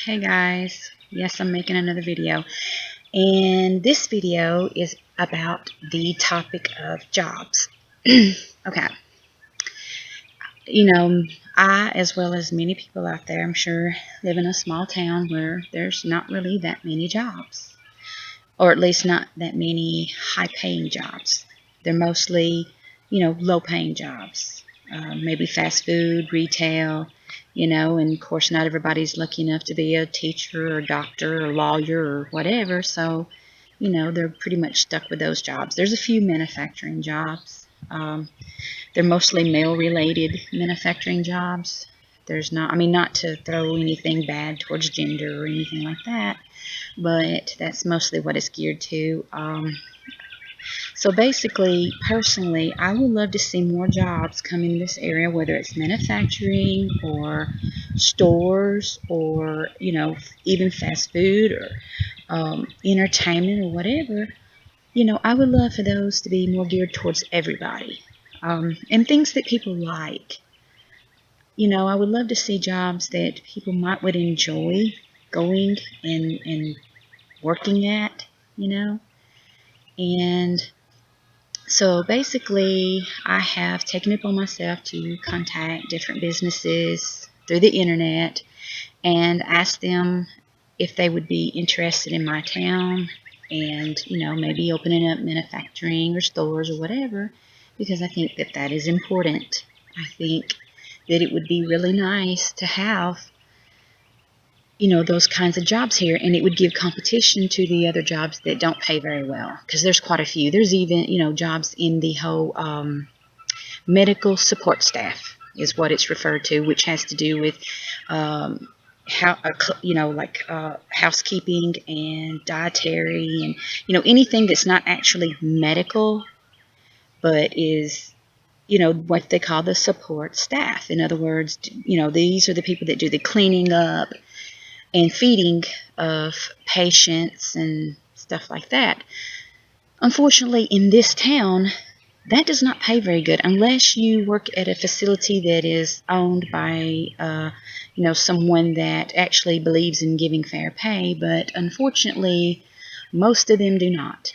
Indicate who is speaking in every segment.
Speaker 1: Hey guys, yes, I'm making another video, and this video is about the topic of jobs. Okay, I, as well as many people out there, I'm sure, live in a small town where there's not really that many jobs, or at least not that many high-paying jobs. They're mostly, low-paying jobs, maybe fast food, retail, and of course not everybody's lucky enough to be a teacher or doctor or lawyer or whatever, so, they're pretty much stuck with those jobs. There's a few manufacturing jobs. They're mostly male-related manufacturing jobs. There's not, not to throw anything bad towards gender or anything like that, but that's mostly what it's geared to. So basically, personally, I would love to see more jobs come in this area, whether it's manufacturing or stores or, even fast food or entertainment or whatever. I would love for those to be more geared towards everybody and things that people like. I would love to see jobs that people would enjoy going and working at, and so basically I have taken it upon myself to contact different businesses through the internet and ask them if they would be interested in my town and, maybe opening up manufacturing or stores or whatever, because I think that that is important. I think that it would be really nice to have those kinds of jobs here, and it would give competition to the other jobs that don't pay very well, because there's quite a few. There's even, jobs in the whole medical support staff is what it's referred to, which has to do with housekeeping and dietary and, anything that's not actually medical, but is, what they call the support staff. In other words, these are the people that do the cleaning up and feeding of patients and stuff like that. Unfortunately, in this town, that does not pay very good unless you work at a facility that is owned by, someone that actually believes in giving fair pay. But unfortunately, most of them do not.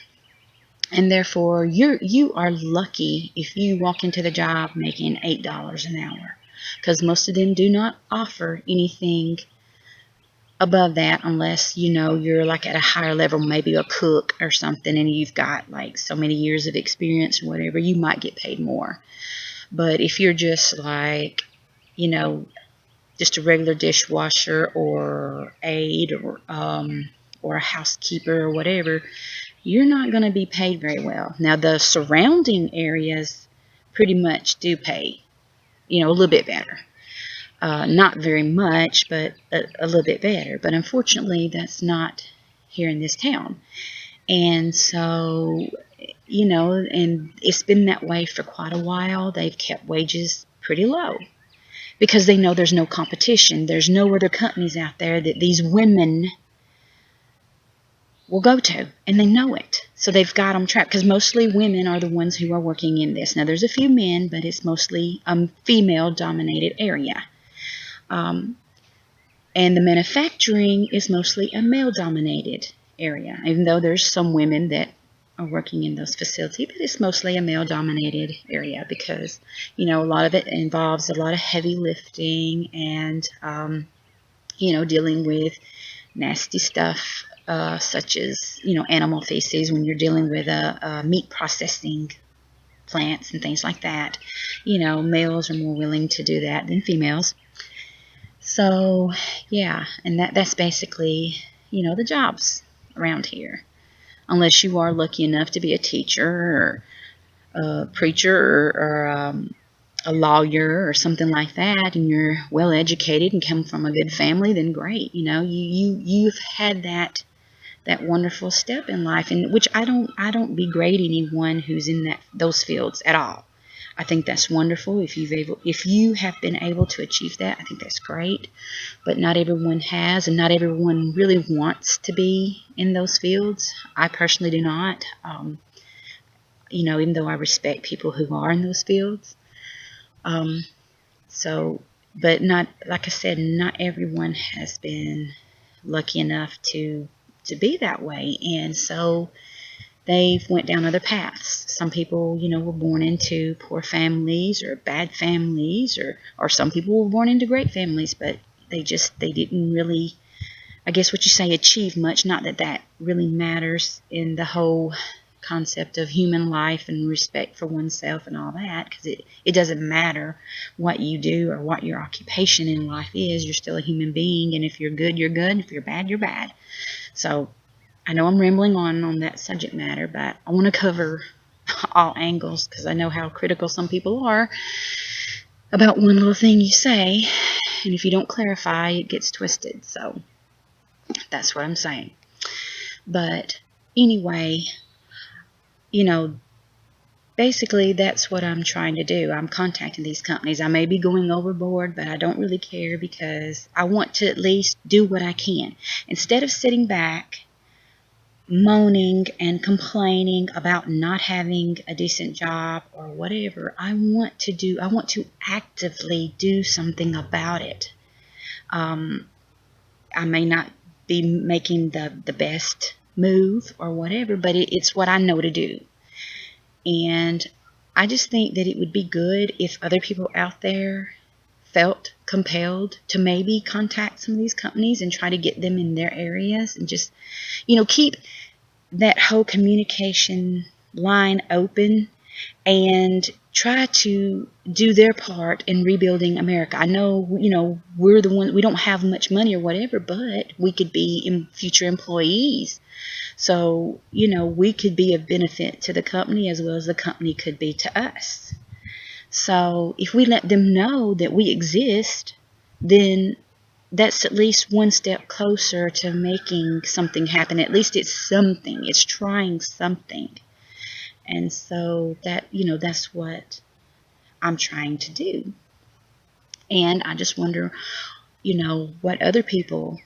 Speaker 1: And therefore, you are lucky if you walk into the job making $8 an hour, because most of them do not offer anything above that unless you're like at a higher level, maybe a cook or something, and you've got like so many years of experience or whatever, you might get paid more. But if you're just like just a regular dishwasher or aide or a housekeeper or whatever, you're not going to be paid very well. Now the surrounding areas pretty much do pay a little bit better. Not very much, but a little bit better. But unfortunately, that's not here in this town. And so, and it's been that way for quite a while. They've kept wages pretty low because they know there's no competition. There's no other companies out there that these women will go to, and they know it. So they've got them trapped, because mostly women are the ones who are working in this. Now, there's a few men, but it's mostly a female-dominated area. And the manufacturing is mostly a male-dominated area, even though there's some women that are working in those facilities, but it's mostly a male-dominated area because, a lot of it involves a lot of heavy lifting and, dealing with nasty stuff such as, animal feces when you're dealing with meat processing plants and things like that. Males are more willing to do that than females. So, yeah, and that's basically, the jobs around here. Unless you are lucky enough to be a teacher or a preacher or a lawyer or something like that, and you're well educated and come from a good family, then great. You've had that wonderful step in life, and which I don't begrade anyone who's in those fields at all. I think that's wonderful. If you have been able to achieve that, I think that's great. But not everyone has, and not everyone really wants to be in those fields. I personally do not. Even though I respect people who are in those fields. But not, like I said, not everyone has been lucky enough to be that way. And so they've went down other paths. Some people, were born into poor families or bad families, or some people were born into great families, but they didn't really, I guess what you say, achieve much. Not that that really matters in the whole concept of human life and respect for oneself and all that, because it doesn't matter what you do or what your occupation in life is. You're still a human being, and if you're good, you're good. If you're bad, you're bad. So I know I'm rambling on that subject matter, but I want to cover all angles because I know how critical some people are about one little thing you say, and if you don't clarify, it gets twisted. So that's what I'm saying. But anyway, basically that's what I'm trying to do. I'm contacting these companies. I may be going overboard, but I don't really care because I want to at least do what I can. Instead of sitting back moaning and complaining about not having a decent job or whatever, I want to actively do something about it. I may not be making the best move or whatever, but it's what I know to do. And I just think that it would be good if other people out there felt compelled to maybe contact some of these companies and try to get them in their areas and just, keep that whole communication line open and try to do their part in rebuilding America. I know, we're the one, we don't have much money or whatever, but we could be future employees. So, we could be of benefit to the company as well as the company could be to us. So if we let them know that we exist, then that's at least one step closer to making something happen. At least it's something. It's trying something. And so that's what I'm trying to do. And I just wonder, what other people,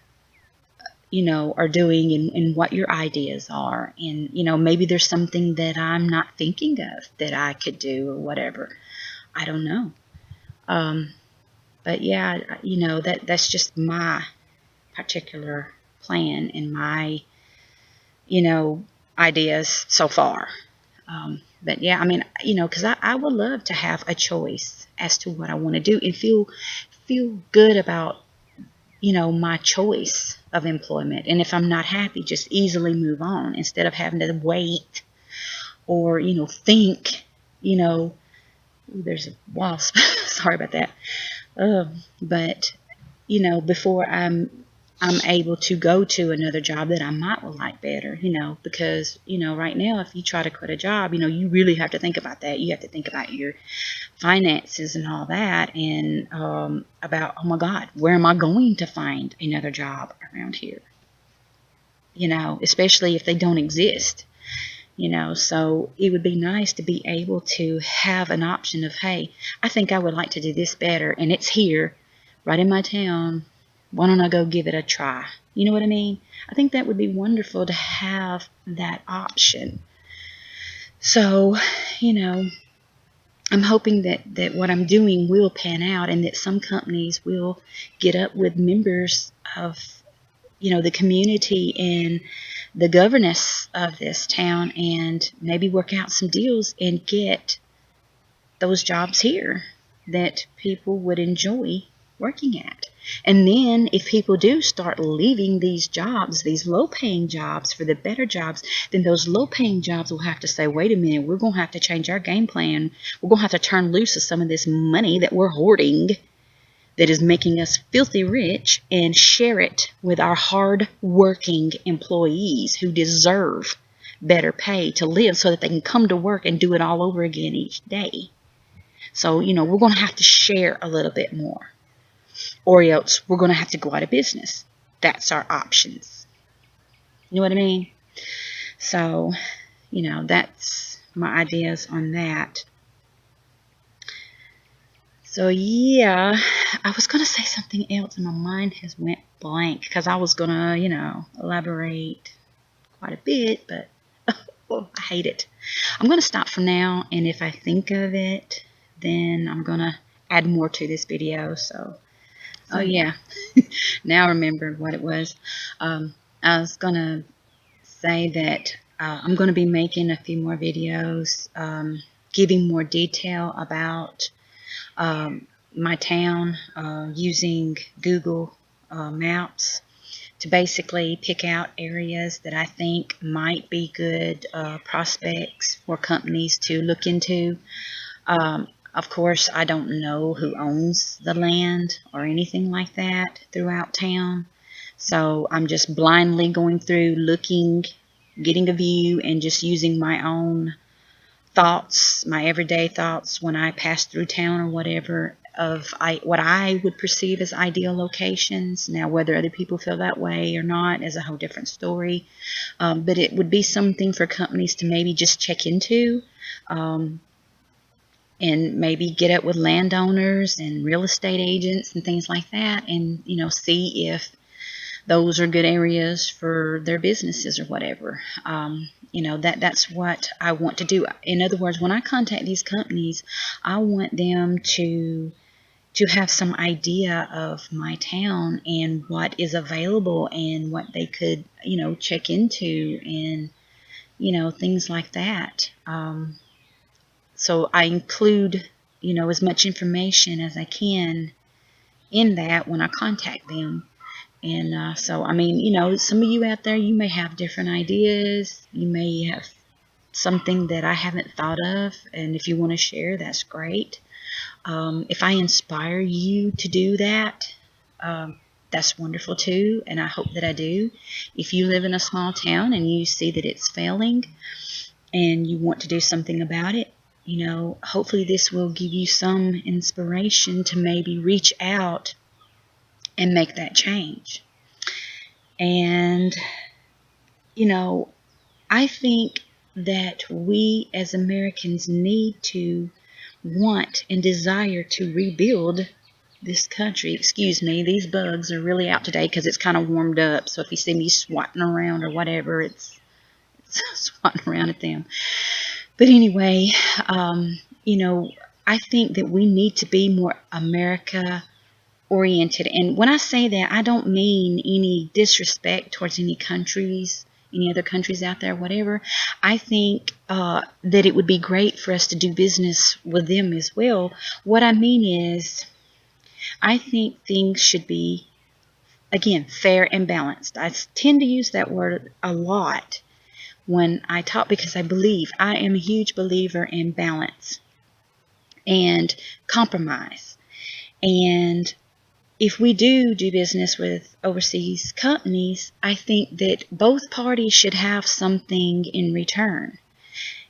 Speaker 1: are doing and what your ideas are. And, maybe there's something that I'm not thinking of that I could do or whatever. I don't know. But yeah, that's just my particular plan and my, ideas so far. But yeah, because I would love to have a choice as to what I want to do and feel good about, my choice of employment. And if I'm not happy, just easily move on instead of having to wait or, think, ooh, there's a wasp. Sorry about that. But, before I'm able to go to another job that I might like better, because, right now, if you try to quit a job, you really have to think about that. You have to think about your finances and all that, and about, oh my God, where am I going to find another job around here? Especially if they don't exist. So it would be nice to be able to have an option of, hey, I think I would like to do this better, and it's here, right in my town. Why don't I go give it a try? You know what I mean? I think that would be wonderful to have that option. So, I'm hoping that what I'm doing will pan out and that some companies will get up with members of, the community and the governance of this town and maybe work out some deals and get those jobs here that people would enjoy working at. And then if people do start leaving these jobs, these low-paying jobs for the better jobs, then those low-paying jobs will have to say, wait a minute, we're going to have to change our game plan. We're going to have to turn loose of some of this money that we're hoarding that is making us filthy rich and share it with our hard-working employees who deserve better pay to live so that they can come to work and do it all over again each day. So, we're going to have to share a little bit more, or else we're going to have to go out of business. That's our options. You know what I mean? So, that's my ideas on that. So, yeah, I was going to say something else and my mind has went blank because I was going to, elaborate quite a bit, but oh, I hate it. I'm going to stop for now, and if I think of it, then I'm going to add more to this video. So, oh yeah, now I remember what it was. I was going to say that I'm going to be making a few more videos giving more detail about my town using Google Maps to basically pick out areas that I think might be good prospects for companies to look into. Of course, I don't know who owns the land or anything like that throughout town. So I'm just blindly going through, looking, getting a view, and just using my own thoughts, my everyday thoughts when I pass through town or whatever, of what I would perceive as ideal locations. Now, whether other people feel that way or not is a whole different story. But it would be something for companies to maybe just check into. And maybe get up with landowners and real estate agents and things like that, and see if those are good areas for their businesses or whatever. That's what I want to do. In other words, when I contact these companies, I want them to have some idea of my town and what is available and what they could check into, and things like that. So I include, as much information as I can in that when I contact them. And so, I mean, some of you out there, you may have different ideas. You may have something that I haven't thought of. And if you want to share, that's great. If I inspire you to do that, that's wonderful too. And I hope that I do. If you live in a small town and you see that it's failing and you want to do something about it, hopefully this will give you some inspiration to maybe reach out and make that change. And, I think that we as Americans need to want and desire to rebuild this country. Excuse me, these bugs are really out today because it's kind of warmed up. So if you see me swatting around or whatever, it's swatting around at them. But anyway, I think that we need to be more America oriented. And when I say that, I don't mean any disrespect towards any countries, any other countries out there, whatever. I think that it would be great for us to do business with them as well. What I mean is, I think things should be, again, fair and balanced. I tend to use that word a lot when I talk, because I am a huge believer in balance and compromise. And if we do business with overseas companies, I think that both parties should have something in return.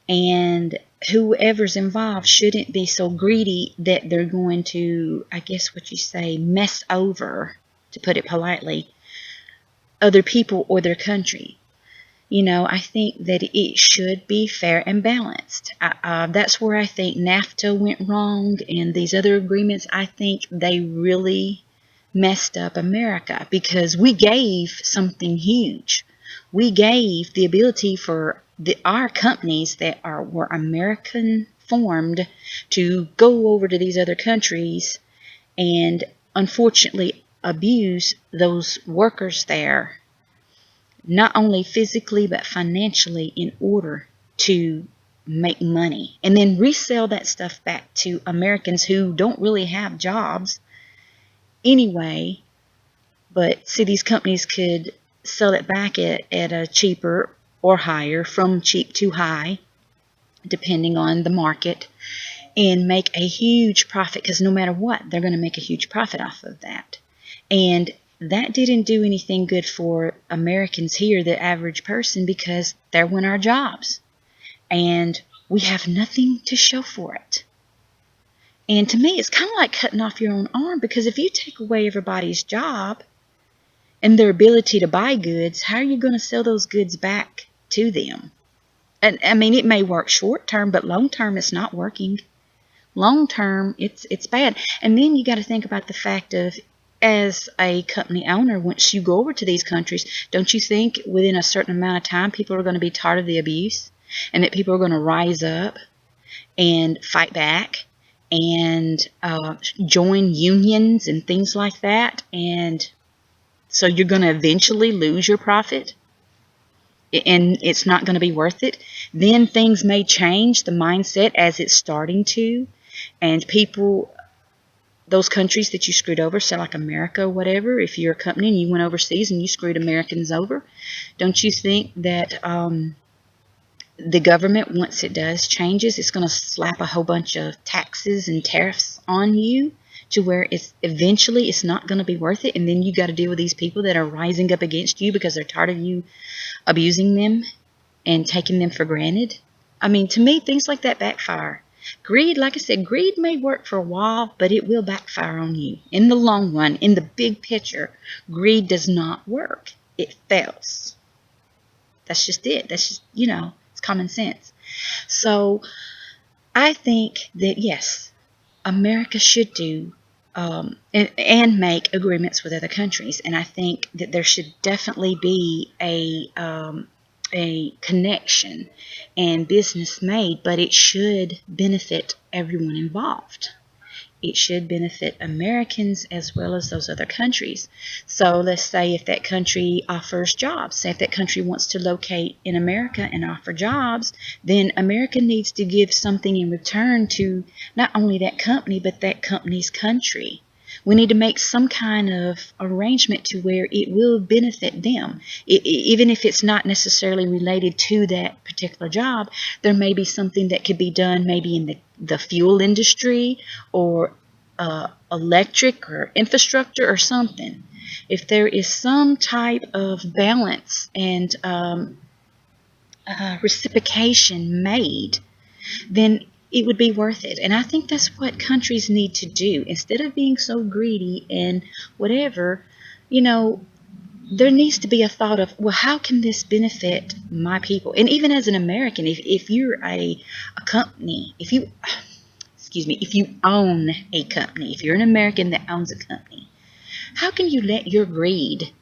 Speaker 1: And whoever's involved shouldn't be so greedy that they're going to, I guess what you say, mess over, to put it politely, other people or their country. I think that it should be fair and balanced. That's where I think NAFTA went wrong, and these other agreements, I think they really messed up America, because we gave something huge. We gave the ability for our companies that were American formed to go over to these other countries and unfortunately abuse those workers there, not only physically but financially, in order to make money, and then resell that stuff back to Americans who don't really have jobs anyway. But see, these companies could sell it back at a cheaper or higher, from cheap to high, depending on the market, and make a huge profit, because no matter what, they're going to make a huge profit off of that. And that didn't do anything good for Americans here, the average person, because there went our jobs. And we have nothing to show for it. And to me, it's kind of like cutting off your own arm, because if you take away everybody's job and their ability to buy goods, how are you going to sell those goods back to them? And I mean, it may work short term, but long term, it's not working. Long term, it's bad. And then you got to think about the fact of, as a company owner, once you go over to these countries, don't you think within a certain amount of time people are going to be tired of the abuse, and that people are going to rise up and fight back and join unions and things like that? And So you're going to eventually lose your profit, and it's not going to be worth it. Then things may change the mindset as it's starting to, and people, those countries that you screwed over, say like America or whatever, if you're a company and you went overseas and you screwed Americans over, don't you think that the government, once it does changes, it's going to slap a whole bunch of taxes and tariffs on you to where it's eventually it's not going to be worth it, and then you got to deal with these people that are rising up against you because they're tired of you abusing them and taking them for granted? I mean, to me, things like that backfire. Greed, like I said, greed may work for a while, but it will backfire on you. In the long run, in the big picture, greed does not work. It fails. That's just it. That's just, it's common sense. So I think that, yes, America should do and make agreements with other countries. And I think that there should definitely be a connection and business made, but it should benefit everyone involved. It should benefit Americans as well as those other countries. So let's say if that country offers jobs, say if that country wants to locate in America and offer jobs, then America needs to give something in return to not only that company, but that company's country. We need to make some kind of arrangement to where it will benefit them. Even if it's not necessarily related to that particular job, there may be something that could be done maybe in the fuel industry or electric or infrastructure or something. If there is some type of balance and reciprocation made, then it would be worth it. And I think that's what countries need to do. Instead of being so greedy and whatever, there needs to be a thought of, well, how can this benefit my people? And even as an American, if you're a company, if you own a company, if you're an American that owns a company, how can you let your greed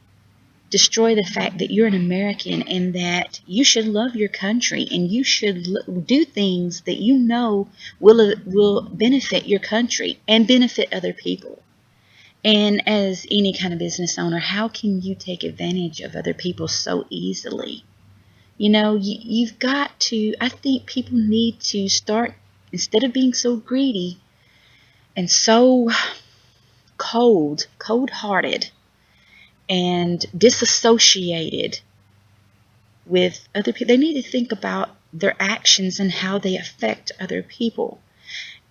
Speaker 1: destroy the fact that you're an American and that you should love your country and you should do things that will benefit your country and benefit other people? And as any kind of business owner, how can you take advantage of other people so easily? You've got to, I think people need to start, instead of being so greedy and so cold-hearted, and disassociated with other people. They need to think about their actions and how they affect other people,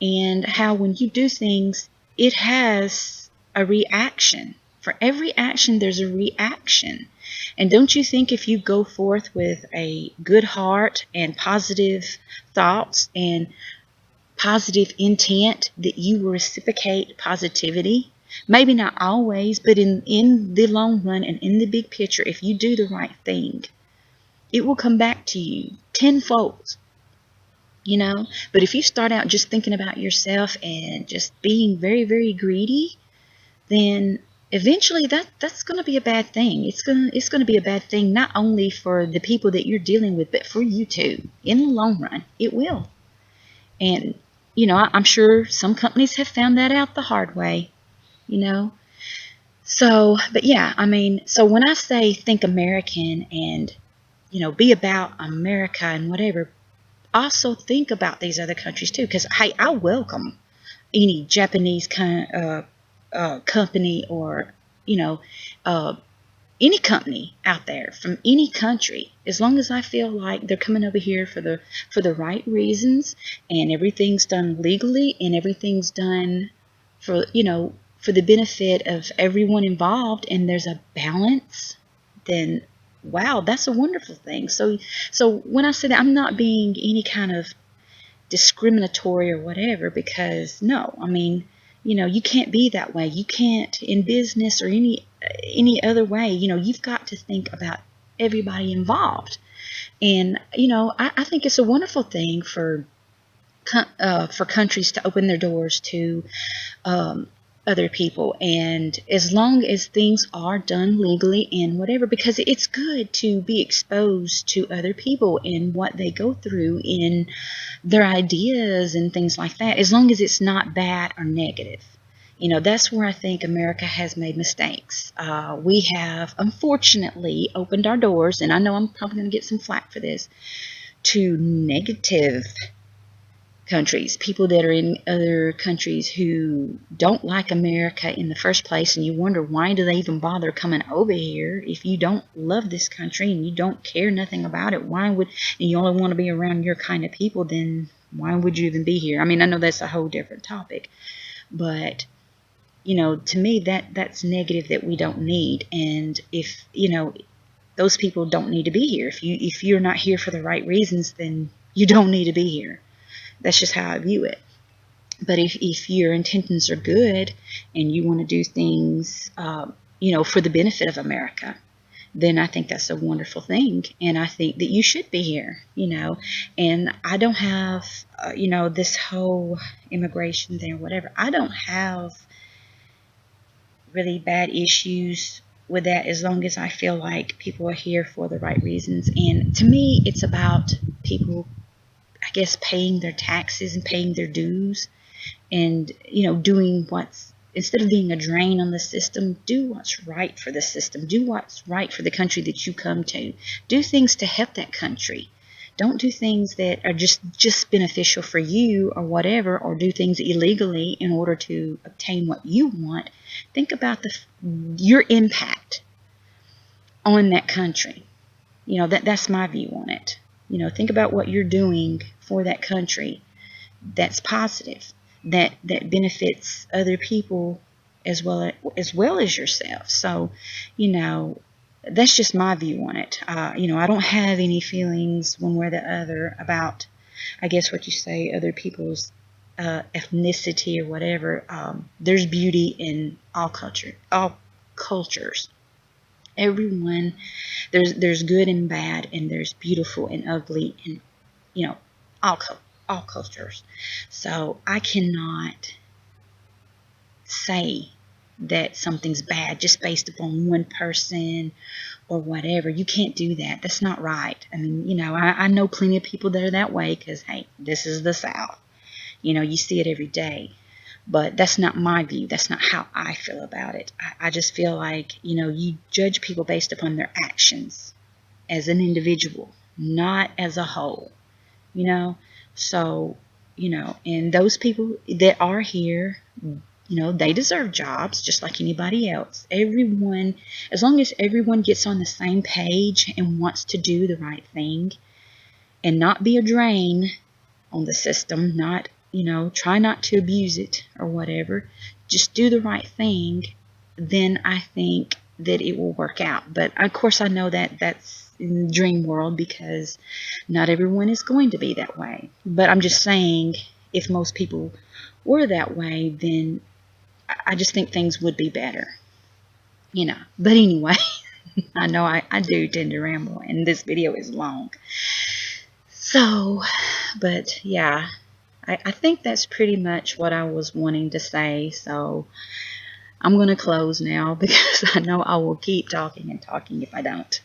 Speaker 1: and how when you do things, it has a reaction. For every action, there's a reaction. And don't you think if you go forth with a good heart and positive thoughts and positive intent, that you will reciprocate positivity? Maybe not always, but in the long run and in the big picture, if you do the right thing, it will come back to you tenfold. But if you start out just thinking about yourself and just being very, very greedy, then eventually that's going to be a bad thing. It's going to be a bad thing not only for the people that you're dealing with, but for you too. In the long run, it will. And I'm sure some companies have found that out the hard way. So, but yeah, so when I say think American and, be about America and whatever, also think about these other countries too, because, hey, I welcome any Japanese kind of company or, any company out there from any country, as long as I feel like they're coming over here for the right reasons and everything's done legally and everything's done for, for the benefit of everyone involved, and there's a balance, then wow, that's a wonderful thing. So when I say that, I'm not being any kind of discriminatory or whatever, because no, you can't be that way. You can't in business or any other way. You've got to think about everybody involved. And I think it's a wonderful thing for countries to open their doors to other people, and as long as things are done legally and whatever, because it's good to be exposed to other people and what they go through in their ideas and things like that, as long as it's not bad or negative. That's where I think America has made mistakes. We have, unfortunately, opened our doors, and I know I'm probably going to get some flack for this, to negative countries, people that are in other countries who don't like America in the first place, and you wonder, why do they even bother coming over here? If you don't love this country and you don't care nothing about it, and you only want to be around your kind of people, then why would you even be here? I mean, I know that's a whole different topic, but to me, that's negative, that we don't need. And if those people don't need to be here. If you're not here for the right reasons, then you don't need to be here. That's just how I view it. But if your intentions are good and you want to do things, for the benefit of America, then I think that's a wonderful thing. And I think that you should be here, And I don't have, this whole immigration thing or whatever. I don't have really bad issues with that, as long as I feel like people are here for the right reasons. And to me, it's about people, I guess, paying their taxes and paying their dues, and doing instead of being a drain on the system, do what's right for the system. Do what's right for the country that you come to. Do things to help that country. Don't do things that are just beneficial for you or whatever, or do things illegally in order to obtain what you want. Think about your impact on that country. That's my view on it. Think about what you're doing for that country that's positive, that benefits other people as well as yourself. So, that's just my view on it. I don't have any feelings one way or the other about, I guess what you say, other people's ethnicity or whatever. There's beauty in all cultures. Everyone, there's good and bad, and there's beautiful and ugly, and all cultures. So I cannot say that something's bad just based upon one person or whatever. You can't do that. That's not right. I mean, I know plenty of people that are that way, because, hey, this is the South. You see it every day. But that's not my view. That's not how I feel about it. I just feel like, you judge people based upon their actions as an individual, not as a whole, So, and those people that are here, they deserve jobs just like anybody else. Everyone, as long as everyone gets on the same page and wants to do the right thing and not be a drain on the system, not, try not to abuse it or whatever, just do the right thing, then I think that it will work out. But of course I know that that's in the dream world, because not everyone is going to be that way. But I'm just saying, if most people were that way, then I just think things would be better, But anyway, I know I do tend to ramble, and this video is long. So, but yeah, I think that's pretty much what I was wanting to say. So I'm going to close now, because I know I will keep talking and talking if I don't.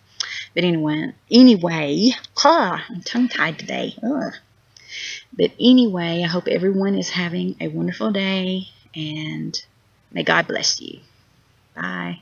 Speaker 1: But anyway, I'm tongue-tied today. Ugh. But anyway, I hope everyone is having a wonderful day, and may God bless you. Bye.